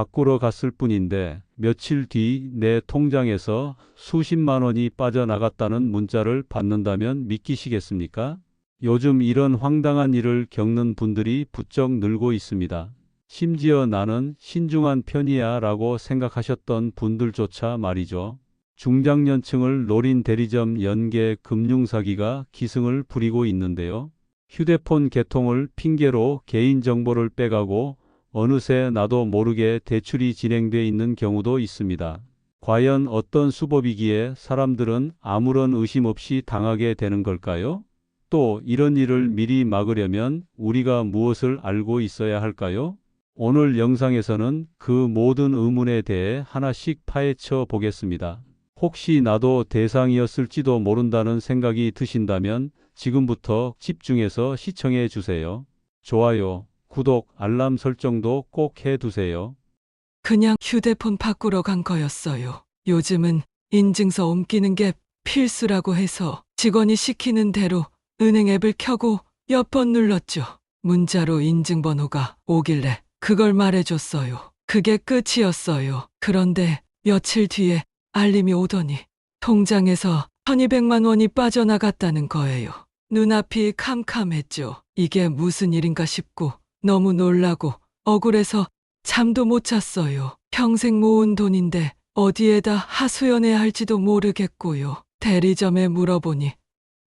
바꾸러 갔을 뿐인데 며칠 뒤 내 통장에서 수십만 원이 빠져나갔다는 문자를 받는다면 믿기시겠습니까? 요즘 이런 황당한 일을 겪는 분들이 부쩍 늘고 있습니다. 심지어 나는 신중한 편이야 라고 생각하셨던 분들조차 말이죠. 중장년층을 노린 대리점 연계 금융사기가 기승을 부리고 있는데요. 휴대폰 개통을 핑계로 개인정보를 빼가고 어느새 나도 모르게 대출이 진행돼 있는 경우도 있습니다. 과연 어떤 수법이기에 사람들은 아무런 의심 없이 당하게 되는 걸까요? 또 이런 일을 미리 막으려면 우리가 무엇을 알고 있어야 할까요? 오늘 영상에서는 그 모든 의문에 대해 하나씩 파헤쳐 보겠습니다. 혹시 나도 대상이었을지도 모른다는 생각이 드신다면 지금부터 집중해서 시청해 주세요. 좋아요, 구독, 알람 설정도 꼭 해두세요. 그냥 휴대폰 바꾸러 간 거였어요. 요즘은 인증서 옮기는 게 필수라고 해서 직원이 시키는 대로 은행 앱을 켜고 몇 번 눌렀죠. 문자로 인증번호가 오길래 그걸 말해줬어요. 그게 끝이었어요. 그런데 며칠 뒤에 알림이 오더니 통장에서 1200만 원이 빠져나갔다는 거예요. 눈앞이 캄캄했죠. 이게 무슨 일인가 싶고 너무 놀라고 억울해서 잠도 못 잤어요. 평생 모은 돈인데 어디에다 하소연해야 할지도 모르겠고요. 대리점에 물어보니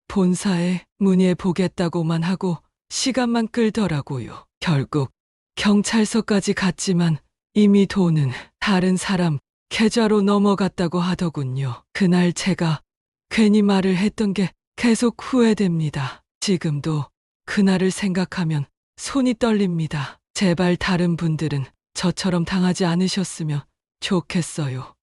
본사에 문의해 보겠다고만 하고 시간만 끌더라고요. 결국 경찰서까지 갔지만 이미 돈은 다른 사람 계좌로 넘어갔다고 하더군요. 그날 제가 괜히 말을 했던 게 계속 후회됩니다. 지금도 그날을 생각하면 손이 떨립니다. 제발 다른 분들은 저처럼 당하지 않으셨으면 좋겠어요.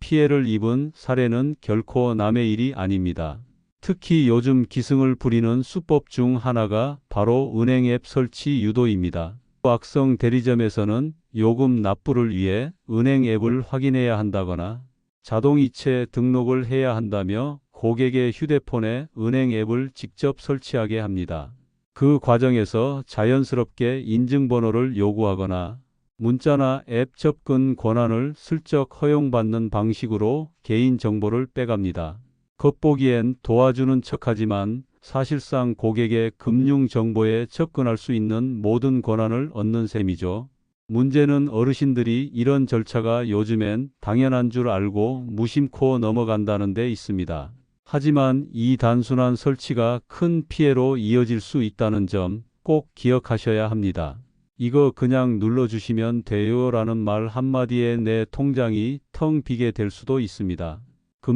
피해를 입은 사례는 결코 남의 일이 아닙니다. 특히 요즘 기승을 부리는 수법 중 하나가 바로 은행 앱 설치 유도입니다. 악성 대리점에서는 요금 납부를 위해 은행 앱을 확인해야 한다거나 자동이체 등록을 해야 한다며 고객의 휴대폰에 은행 앱을 직접 설치하게 합니다. 그 과정에서 자연스럽게 인증번호를 요구하거나 문자나 앱 접근 권한을 슬쩍 허용받는 방식으로 개인정보를 빼갑니다. 겉보기엔 도와주는 척하지만 사실상 고객의 금융정보에 접근할 수 있는 모든 권한을 얻는 셈이죠. 문제는 어르신들이 이런 절차가 요즘엔 당연한 줄 알고 무심코 넘어간다는 데 있습니다. 하지만 이 단순한 설치가 큰 피해로 이어질 수 있다는 점 꼭 기억하셔야 합니다. 이거 그냥 눌러주시면 돼요 라는 말 한마디에 내 통장이 텅 비게 될 수도 있습니다.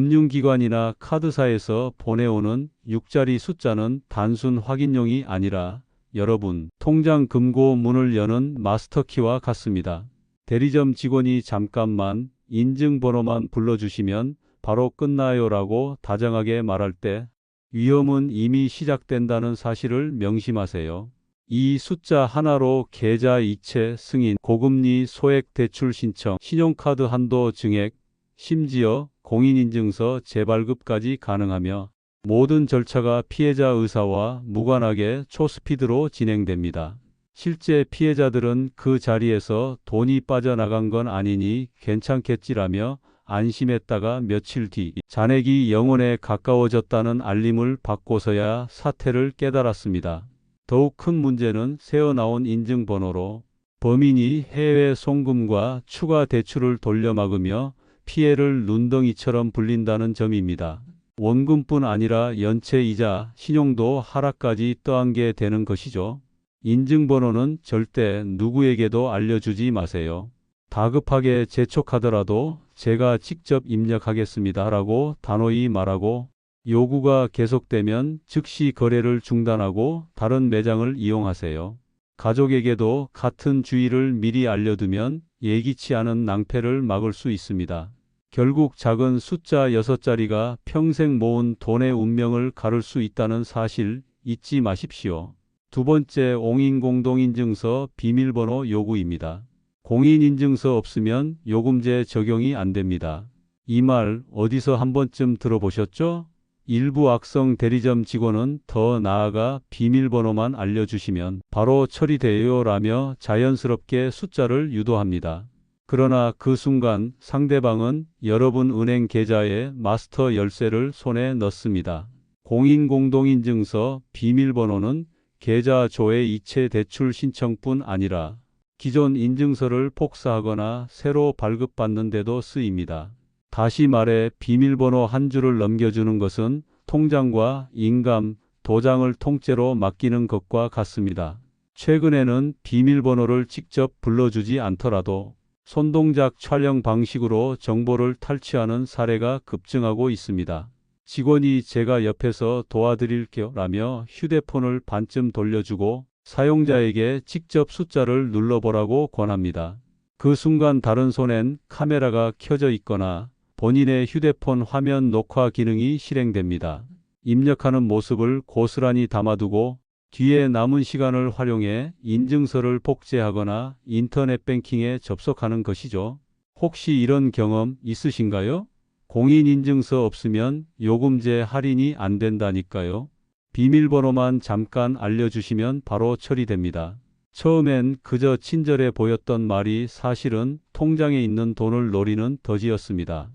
금융기관이나 카드사에서 보내오는 6자리 숫자는 단순 확인용이 아니라 여러분 통장 금고 문을 여는 마스터키와 같습니다. 대리점 직원이 잠깐만 인증번호만 불러주시면 바로 끝나요 라고 다정하게 말할 때 위험은 이미 시작된다는 사실을 명심하세요. 이 숫자 하나로 계좌 이체 승인, 고금리 소액 대출 신청, 신용카드 한도 증액, 심지어 공인인증서 재발급까지 가능하며 모든 절차가 피해자 의사와 무관하게 초스피드로 진행됩니다. 실제 피해자들은 그 자리에서 돈이 빠져나간 건 아니니 괜찮겠지라며 안심했다가 며칠 뒤 잔액이 영원에 가까워졌다는 알림을 받고서야 사태를 깨달았습니다. 더욱 큰 문제는 새어나온 인증번호로 범인이 해외 송금과 추가 대출을 돌려막으며 피해를 눈덩이처럼 불린다는 점입니다. 원금뿐 아니라 연체이자 신용도 하락까지 떠안게 되는 것이죠. 인증번호는 절대 누구에게도 알려주지 마세요. 다급하게 재촉하더라도 제가 직접 입력하겠습니다 라고 단호히 말하고 요구가 계속되면 즉시 거래를 중단하고 다른 매장을 이용하세요. 가족에게도 같은 주의를 미리 알려두면 예기치 않은 낭패를 막을 수 있습니다. 결국 작은 숫자 6자리가 평생 모은 돈의 운명을 가를 수 있다는 사실 잊지 마십시오. 두 번째, 공인공동인증서 비밀번호 요구입니다. 공인인증서 없으면 요금제 적용이 안 됩니다. 이 말 어디서 한 번쯤 들어보셨죠? 일부 악성 대리점 직원은 더 나아가 비밀번호만 알려주시면 바로 처리돼요 라며 자연스럽게 숫자를 유도합니다. 그러나 그 순간 상대방은 여러분 은행 계좌의 마스터 열쇠를 손에 넣습니다. 공인공동인증서 비밀번호는 계좌 조회 이체 대출 신청뿐 아니라 기존 인증서를 복사하거나 새로 발급받는 데도 쓰입니다. 다시 말해 비밀번호 한 줄을 넘겨주는 것은 통장과 인감, 도장을 통째로 맡기는 것과 같습니다. 최근에는 비밀번호를 직접 불러주지 않더라도 손동작 촬영 방식으로 정보를 탈취하는 사례가 급증하고 있습니다. 직원이 제가 옆에서 도와드릴게요 라며 휴대폰을 반쯤 돌려주고 사용자에게 직접 숫자를 눌러보라고 권합니다. 그 순간 다른 손엔 카메라가 켜져 있거나 본인의 휴대폰 화면 녹화 기능이 실행됩니다. 입력하는 모습을 고스란히 담아두고 뒤에 남은 시간을 활용해 인증서를 복제하거나 인터넷 뱅킹에 접속하는 것이죠. 혹시 이런 경험 있으신가요? 공인인증서 없으면 요금제 할인이 안 된다니까요. 비밀번호만 잠깐 알려주시면 바로 처리됩니다. 처음엔 그저 친절해 보였던 말이 사실은 통장에 있는 돈을 노리는 덫이었습니다.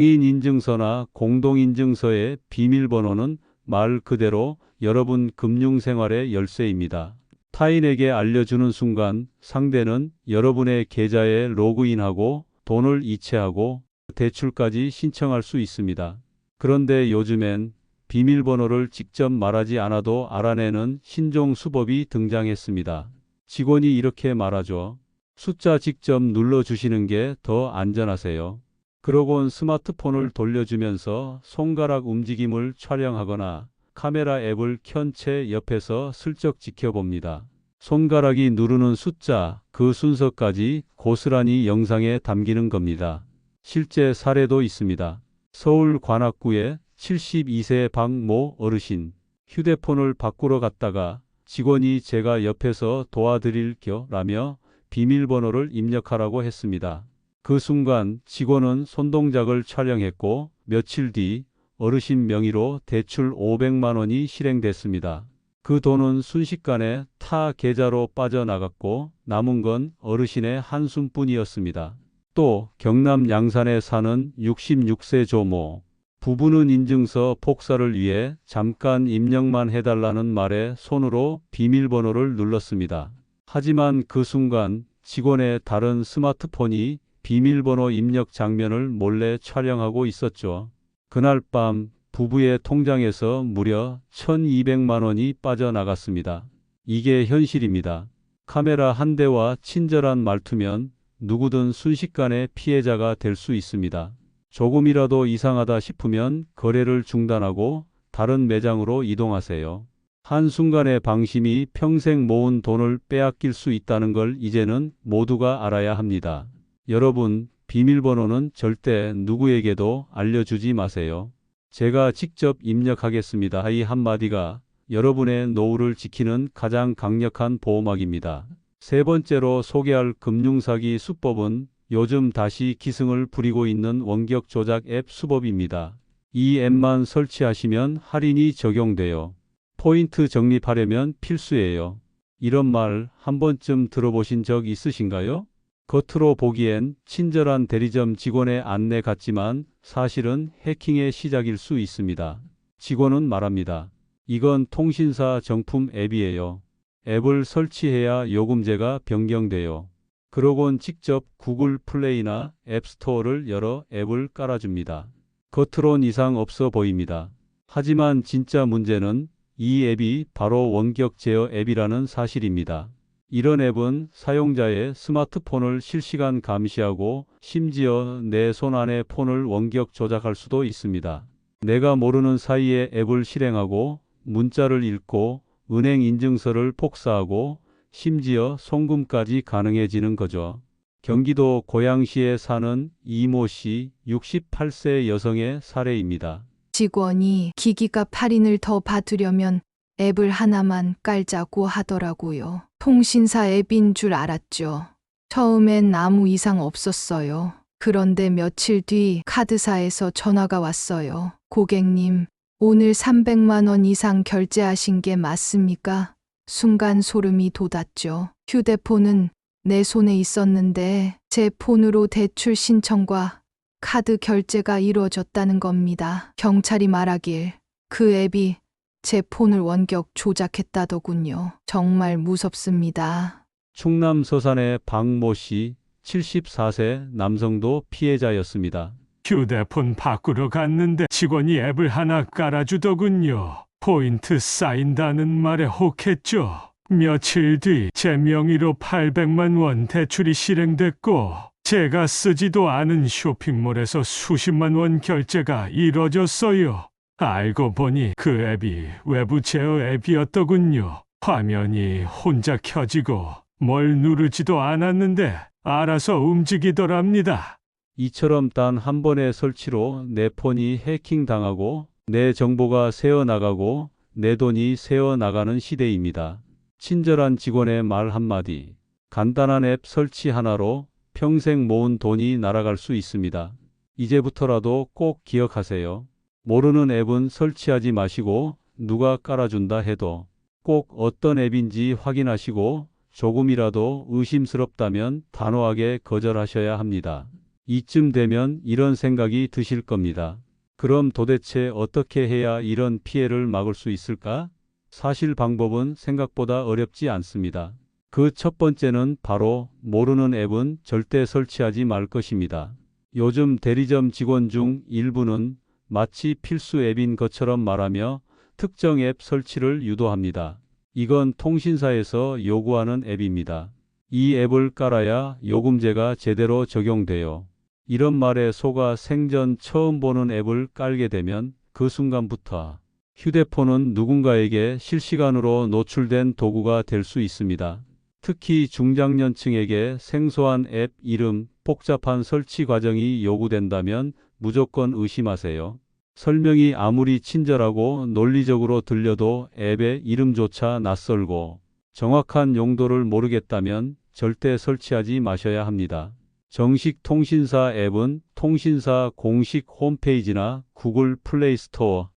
공인인증서나 공동인증서의 비밀번호는 말 그대로 여러분 금융생활의 열쇠입니다. 타인에게 알려주는 순간 상대는 여러분의 계좌에 로그인하고 돈을 이체하고 대출까지 신청할 수 있습니다. 그런데 요즘엔 비밀번호를 직접 말하지 않아도 알아내는 신종 수법이 등장했습니다. 직원이 이렇게 말하죠. 숫자 직접 눌러주시는 게 더 안전하세요. 그러곤 스마트폰을 돌려주면서 손가락 움직임을 촬영하거나 카메라 앱을 켠 채 옆에서 슬쩍 지켜봅니다. 손가락이 누르는 숫자, 그 순서까지 고스란히 영상에 담기는 겁니다. 실제 사례도 있습니다. 서울 관악구의 72세 박모 어르신, 휴대폰을 바꾸러 갔다가 직원이 제가 옆에서 도와드릴게요 라며 비밀번호를 입력하라고 했습니다. 그 순간 직원은 손동작을 촬영했고 며칠 뒤 어르신 명의로 대출 500만 원이 실행됐습니다. 그 돈은 순식간에 타 계좌로 빠져나갔고 남은 건 어르신의 한숨뿐이었습니다. 또 경남 양산에 사는 66세 조모. 부부는 인증서 복사를 위해 잠깐 입력만 해달라는 말에 손으로 비밀번호를 눌렀습니다. 하지만 그 순간 직원의 다른 스마트폰이 비밀번호 입력 장면을 몰래 촬영하고 있었죠. 그날 밤 부부의 통장에서 무려 1,200만 원이 빠져나갔습니다. 이게 현실입니다. 카메라 한 대와 친절한 말투면 누구든 순식간에 피해자가 될 수 있습니다. 조금이라도 이상하다 싶으면 거래를 중단하고 다른 매장으로 이동하세요. 한순간의 방심이 평생 모은 돈을 빼앗길 수 있다는 걸 이제는 모두가 알아야 합니다. 여러분, 비밀번호는 절대 누구에게도 알려주지 마세요. 제가 직접 입력하겠습니다. 이 한마디가 여러분의 노후를 지키는 가장 강력한 보호막입니다. 세 번째로 소개할 금융사기 수법은 요즘 다시 기승을 부리고 있는 원격 조작 앱 수법입니다. 이 앱만 설치하시면 할인이 적용돼요. 포인트 적립하려면 필수예요. 이런 말 한 번쯤 들어보신 적 있으신가요? 겉으로 보기엔 친절한 대리점 직원의 안내 같지만 사실은 해킹의 시작일 수 있습니다. 직원은 말합니다. 이건 통신사 정품 앱이에요. 앱을 설치해야 요금제가 변경돼요. 그러곤 직접 구글 플레이나 앱스토어를 열어 앱을 깔아줍니다. 겉으론 이상 없어 보입니다. 하지만 진짜 문제는 이 앱이 바로 원격 제어 앱이라는 사실입니다. 이런 앱은 사용자의 스마트폰을 실시간 감시하고 심지어 내 손 안의 폰을 원격 조작할 수도 있습니다. 내가 모르는 사이에 앱을 실행하고 문자를 읽고 은행 인증서를 복사하고 심지어 송금까지 가능해지는 거죠. 경기도 고양시에 사는 이모 씨 68세 여성의 사례입니다. 직원이 기기값 할인을 더 받으려면 앱을 하나만 깔자고 하더라고요. 통신사 앱인 줄 알았죠. 처음엔 아무 이상 없었어요. 그런데 며칠 뒤 카드사에서 전화가 왔어요. 고객님, 오늘 300만 원 이상 결제하신 게 맞습니까? 순간 소름이 돋았죠. 휴대폰은 내 손에 있었는데 제 폰으로 대출 신청과 카드 결제가 이루어졌다는 겁니다. 경찰이 말하길 그 앱이 제 폰을 원격 조작했다더군요. 정말 무섭습니다. 충남 서산의 박모 씨, 74세 남성도 피해자였습니다. 휴대폰 바꾸러 갔는데 직원이 앱을 하나 깔아주더군요. 포인트 쌓인다는 말에 혹했죠. 며칠 뒤 제 명의로 800만 원 대출이 실행됐고 제가 쓰지도 않은 쇼핑몰에서 수십만 원 결제가 이뤄졌어요. 알고 보니 그 앱이 외부 제어 앱이었더군요. 화면이 혼자 켜지고 뭘 누르지도 않았는데 알아서 움직이더랍니다. 이처럼 단 한 번의 설치로 내 폰이 해킹당하고 내 정보가 새어나가고 내 돈이 새어나가는 시대입니다. 친절한 직원의 말 한마디, 간단한 앱 설치 하나로 평생 모은 돈이 날아갈 수 있습니다. 이제부터라도 꼭 기억하세요. 모르는 앱은 설치하지 마시고 누가 깔아준다 해도 꼭 어떤 앱인지 확인하시고 조금이라도 의심스럽다면 단호하게 거절하셔야 합니다. 이쯤 되면 이런 생각이 드실 겁니다. 그럼 도대체 어떻게 해야 이런 피해를 막을 수 있을까? 사실 방법은 생각보다 어렵지 않습니다. 그 첫 번째는 바로 모르는 앱은 절대 설치하지 말 것입니다. 요즘 대리점 직원 중 일부는 마치 필수 앱인 것처럼 말하며 특정 앱 설치를 유도합니다. 이건 통신사에서 요구하는 앱입니다. 이 앱을 깔아야 요금제가 제대로 적용돼요. 이런 말에 속아 생전 처음 보는 앱을 깔게 되면 그 순간부터 휴대폰은 누군가에게 실시간으로 노출된 도구가 될 수 있습니다. 특히 중장년층에게 생소한 앱 이름, 복잡한 설치 과정이 요구된다면 무조건 의심하세요. 설명이 아무리 친절하고 논리적으로 들려도 앱의 이름조차 낯설고 정확한 용도를 모르겠다면 절대 설치하지 마셔야 합니다. 정식 통신사 앱은 통신사 공식 홈페이지나 구글 플레이 스토어,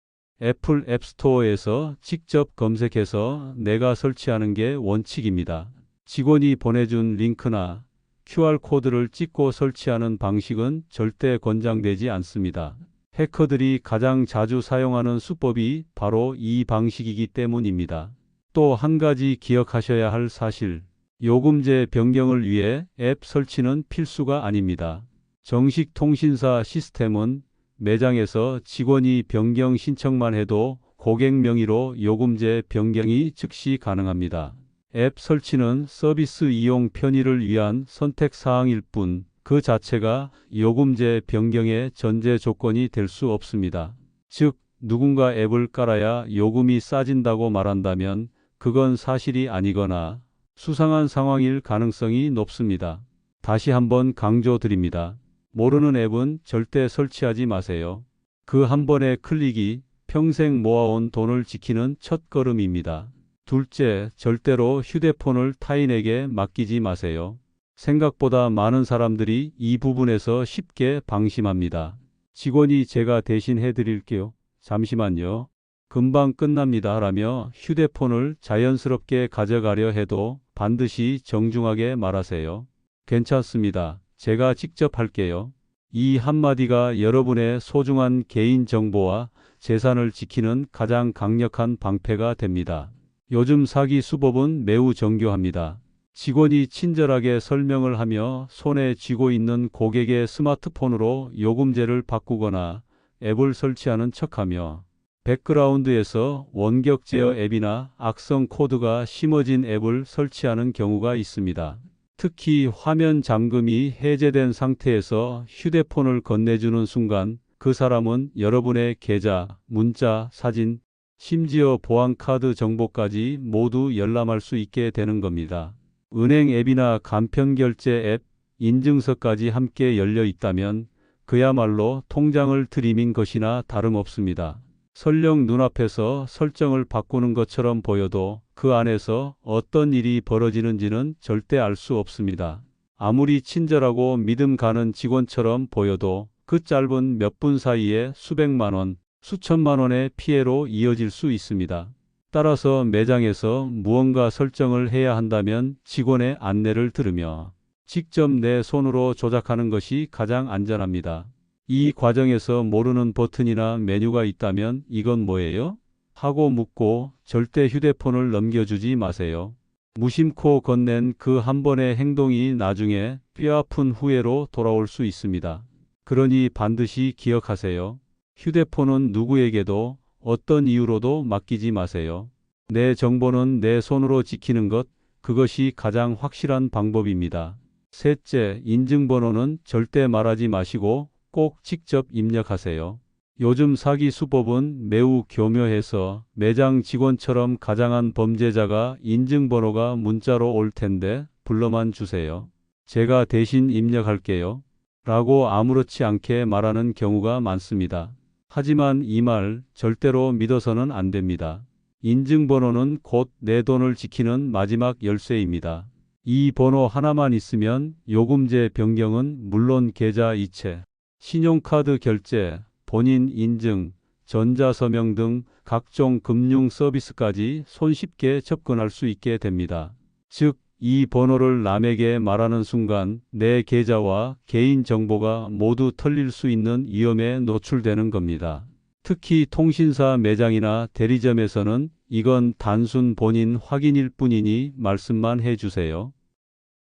애플 앱스토어에서 직접 검색해서 내가 설치하는 게 원칙입니다. 직원이 보내준 링크나 QR코드를 찍고 설치하는 방식은 절대 권장되지 않습니다. 해커들이 가장 자주 사용하는 수법이 바로 이 방식이기 때문입니다. 또 한 가지 기억하셔야 할 사실, 요금제 변경을 위해 앱 설치는 필수가 아닙니다. 정식 통신사 시스템은 매장에서 직원이 변경 신청만 해도 고객 명의로 요금제 변경이 즉시 가능합니다. 앱 설치는 서비스 이용 편의를 위한 선택 사항일 뿐 그 자체가 요금제 변경의 전제 조건이 될 수 없습니다. 즉, 누군가 앱을 깔아야 요금이 싸진다고 말한다면 그건 사실이 아니거나 수상한 상황일 가능성이 높습니다. 다시 한번 강조드립니다. 모르는 앱은 절대 설치하지 마세요. 그 한 번의 클릭이 평생 모아온 돈을 지키는 첫걸음입니다. 둘째, 절대로 휴대폰을 타인에게 맡기지 마세요. 생각보다 많은 사람들이 이 부분에서 쉽게 방심합니다. 직원이 제가 대신 해드릴게요. 잠시만요. 금방 끝납니다. 라며 휴대폰을 자연스럽게 가져가려 해도 반드시 정중하게 말하세요. 괜찮습니다. 제가 직접 할게요. 이 한마디가 여러분의 소중한 개인 정보와 재산을 지키는 가장 강력한 방패가 됩니다. 요즘 사기 수법은 매우 정교합니다. 직원이 친절하게 설명을 하며 손에 쥐고 있는 고객의 스마트폰으로 요금제를 바꾸거나 앱을 설치하는 척하며 백그라운드에서 원격 제어 앱이나 악성 코드가 심어진 앱을 설치하는 경우가 있습니다. 특히 화면 잠금이 해제된 상태에서 휴대폰을 건네주는 순간 그 사람은 여러분의 계좌, 문자, 사진, 심지어 보안카드 정보까지 모두 열람할 수 있게 되는 겁니다. 은행 앱이나 간편결제 앱, 인증서까지 함께 열려 있다면 그야말로 통장을 들이민 것이나 다름없습니다. 설령 눈앞에서 설정을 바꾸는 것처럼 보여도 그 안에서 어떤 일이 벌어지는지는 절대 알 수 없습니다. 아무리 친절하고 믿음 가는 직원처럼 보여도 그 짧은 몇 분 사이에 수백만 원, 수천만 원의 피해로 이어질 수 있습니다. 따라서 매장에서 무언가 설정을 해야 한다면 직원의 안내를 들으며 직접 내 손으로 조작하는 것이 가장 안전합니다. 이 과정에서 모르는 버튼이나 메뉴가 있다면 이건 뭐예요? 하고 묻고 절대 휴대폰을 넘겨주지 마세요. 무심코 건넨 그 한 번의 행동이 나중에 뼈아픈 후회로 돌아올 수 있습니다. 그러니 반드시 기억하세요. 휴대폰은 누구에게도 어떤 이유로도 맡기지 마세요. 내 정보는 내 손으로 지키는 것, 그것이 가장 확실한 방법입니다. 셋째, 인증번호는 절대 말하지 마시고 꼭 직접 입력하세요. 요즘 사기 수법은 매우 교묘해서 매장 직원처럼 가장한 범죄자가 인증번호가 문자로 올 텐데 불러만 주세요. 제가 대신 입력할게요. 라고 아무렇지 않게 말하는 경우가 많습니다. 하지만 이 말 절대로 믿어서는 안 됩니다. 인증번호는 곧 내 돈을 지키는 마지막 열쇠입니다. 이 번호 하나만 있으면 요금제 변경은 물론 계좌 이체, 신용카드 결제, 본인 인증, 전자서명 등 각종 금융 서비스까지 손쉽게 접근할 수 있게 됩니다. 즉, 이 번호를 남에게 말하는 순간 내 계좌와 개인 정보가 모두 털릴 수 있는 위험에 노출되는 겁니다. 특히 통신사 매장이나 대리점에서는 이건 단순 본인 확인일 뿐이니 말씀만 해주세요.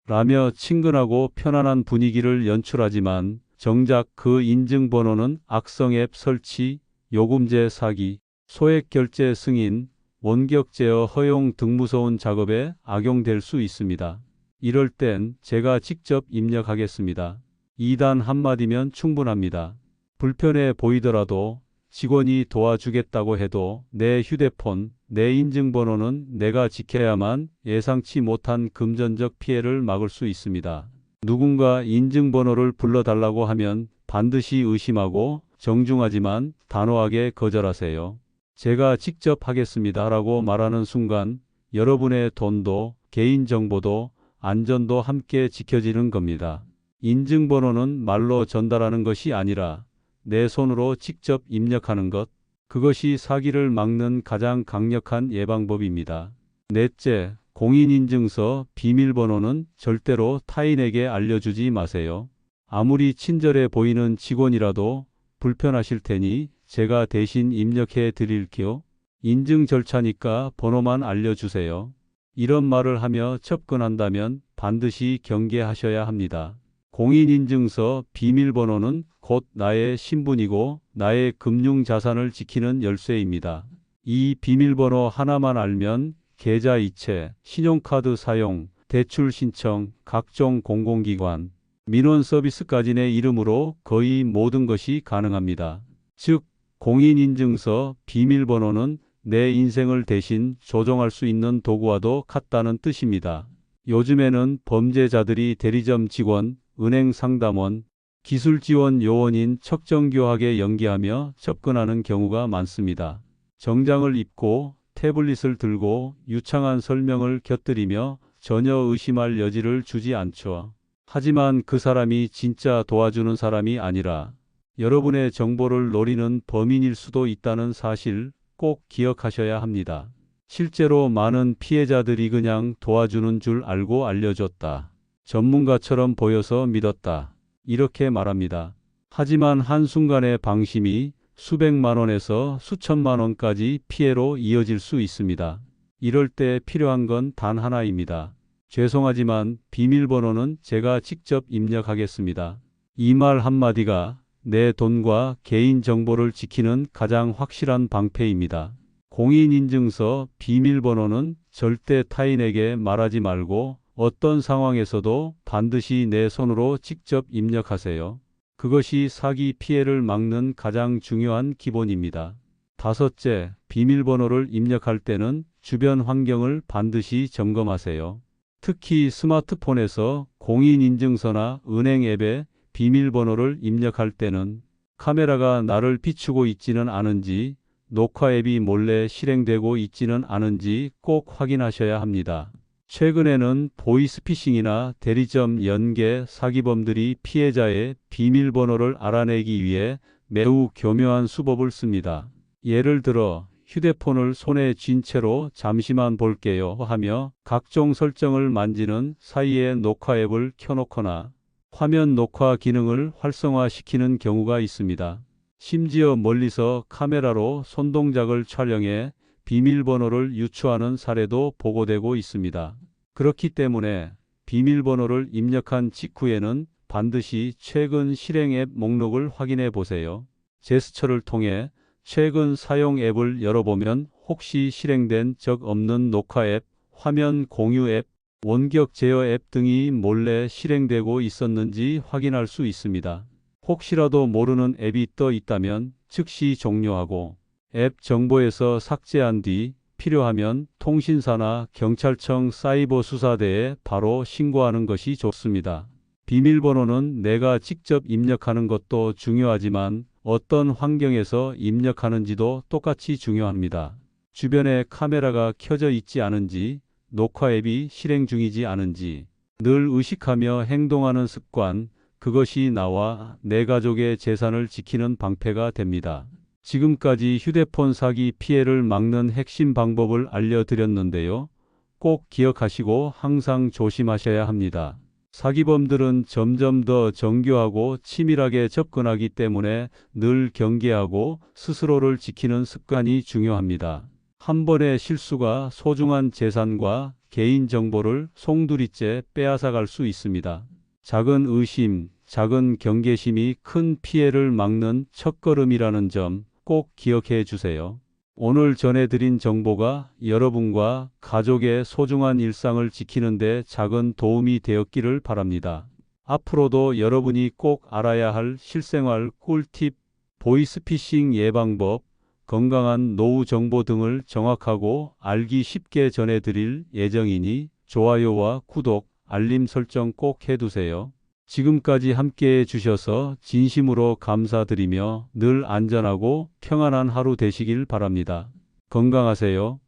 라며 친근하고 편안한 분위기를 연출하지만 정작 그 인증번호는 악성 앱 설치, 요금제 사기, 소액 결제 승인, 원격 제어 허용 등 무서운 작업에 악용될 수 있습니다. 이럴 땐 제가 직접 입력하겠습니다. 2단 한마디면 충분합니다. 불편해 보이더라도 직원이 도와주겠다고 해도 내 휴대폰, 내 인증번호는 내가 지켜야만 예상치 못한 금전적 피해를 막을 수 있습니다. 누군가 인증번호를 불러달라고 하면 반드시 의심하고 정중하지만 단호하게 거절하세요. 제가 직접 하겠습니다 라고 말하는 순간 여러분의 돈도 개인정보도 안전도 함께 지켜지는 겁니다. 인증번호는 말로 전달하는 것이 아니라 내 손으로 직접 입력하는 것, 그것이 사기를 막는 가장 강력한 예방법입니다. 넷째, 공인인증서 비밀번호는 절대로 타인에게 알려주지 마세요. 아무리 친절해 보이는 직원이라도 불편하실 테니 제가 대신 입력해 드릴게요. 인증 절차니까 번호만 알려주세요. 이런 말을 하며 접근한다면 반드시 경계하셔야 합니다. 공인인증서 비밀번호는 곧 나의 신분이고 나의 금융자산을 지키는 열쇠입니다. 이 비밀번호 하나만 알면 계좌 이체, 신용카드 사용, 대출 신청, 각종 공공기관, 민원 서비스까지 내 이름으로 거의 모든 것이 가능합니다. 즉, 공인인증서 비밀번호는 내 인생을 대신 조종할 수 있는 도구와도 같다는 뜻입니다. 요즘에는 범죄자들이 대리점 직원, 은행 상담원, 기술 지원 요원인 척정교하게 연기하며 접근하는 경우가 많습니다. 정장을 입고 태블릿을 들고 유창한 설명을 곁들이며 전혀 의심할 여지를 주지 않죠. 하지만 그 사람이 진짜 도와주는 사람이 아니라 여러분의 정보를 노리는 범인일 수도 있다는 사실 꼭 기억하셔야 합니다. 실제로 많은 피해자들이 그냥 도와주는 줄 알고 알려줬다. 전문가처럼 보여서 믿었다. 이렇게 말합니다. 하지만 한순간의 방심이 수백만 원에서 수천만 원까지 피해로 이어질 수 있습니다. 이럴 때 필요한 건 단 하나입니다. 죄송하지만 비밀번호는 제가 직접 입력하겠습니다. 이 말 한마디가 내 돈과 개인정보를 지키는 가장 확실한 방패입니다. 공인인증서 비밀번호는 절대 타인에게 말하지 말고 어떤 상황에서도 반드시 내 손으로 직접 입력하세요. 그것이 사기 피해를 막는 가장 중요한 기본입니다. 다섯째, 비밀번호를 입력할 때는 주변 환경을 반드시 점검하세요. 특히 스마트폰에서 공인인증서나 은행 앱에 비밀번호를 입력할 때는 카메라가 나를 비추고 있지는 않은지, 녹화 앱이 몰래 실행되고 있지는 않은지 꼭 확인하셔야 합니다. 최근에는 보이스피싱이나 대리점 연계 사기범들이 피해자의 비밀번호를 알아내기 위해 매우 교묘한 수법을 씁니다. 예를 들어 휴대폰을 손에 쥔 채로 잠시만 볼게요 하며 각종 설정을 만지는 사이에 녹화 앱을 켜놓거나 화면 녹화 기능을 활성화시키는 경우가 있습니다. 심지어 멀리서 카메라로 손동작을 촬영해 비밀번호를 유추하는 사례도 보고되고 있습니다. 그렇기 때문에 비밀번호를 입력한 직후에는 반드시 최근 실행 앱 목록을 확인해 보세요. 제스처를 통해 최근 사용 앱을 열어보면 혹시 실행된 적 없는 녹화 앱, 화면 공유 앱, 원격 제어 앱 등이 몰래 실행되고 있었는지 확인할 수 있습니다. 혹시라도 모르는 앱이 떠 있다면 즉시 종료하고 앱 정보에서 삭제한 뒤 필요하면 통신사나 경찰청 사이버수사대에 바로 신고하는 것이 좋습니다. 비밀번호는 내가 직접 입력하는 것도 중요하지만 어떤 환경에서 입력하는지도 똑같이 중요합니다. 주변에 카메라가 켜져 있지 않은지, 녹화 앱이 실행 중이지 않은지 늘 의식하며 행동하는 습관, 그것이 나와 내 가족의 재산을 지키는 방패가 됩니다. 지금까지 휴대폰 사기 피해를 막는 핵심 방법을 알려드렸는데요. 꼭 기억하시고 항상 조심하셔야 합니다. 사기범들은 점점 더 정교하고 치밀하게 접근하기 때문에 늘 경계하고 스스로를 지키는 습관이 중요합니다. 한 번의 실수가 소중한 재산과 개인정보를 송두리째 빼앗아갈 수 있습니다. 작은 의심, 작은 경계심이 큰 피해를 막는 첫걸음이라는 점 꼭 기억해 주세요. 오늘 전해드린 정보가 여러분과 가족의 소중한 일상을 지키는 데 작은 도움이 되었기를 바랍니다. 앞으로도 여러분이 꼭 알아야 할 실생활 꿀팁, 보이스피싱 예방법, 건강한 노후 정보 등을 정확하고 알기 쉽게 전해드릴 예정이니 좋아요와 구독, 알림 설정 꼭 해두세요. 지금까지 함께해 주셔서 진심으로 감사드리며 늘 안전하고 평안한 하루 되시길 바랍니다. 건강하세요.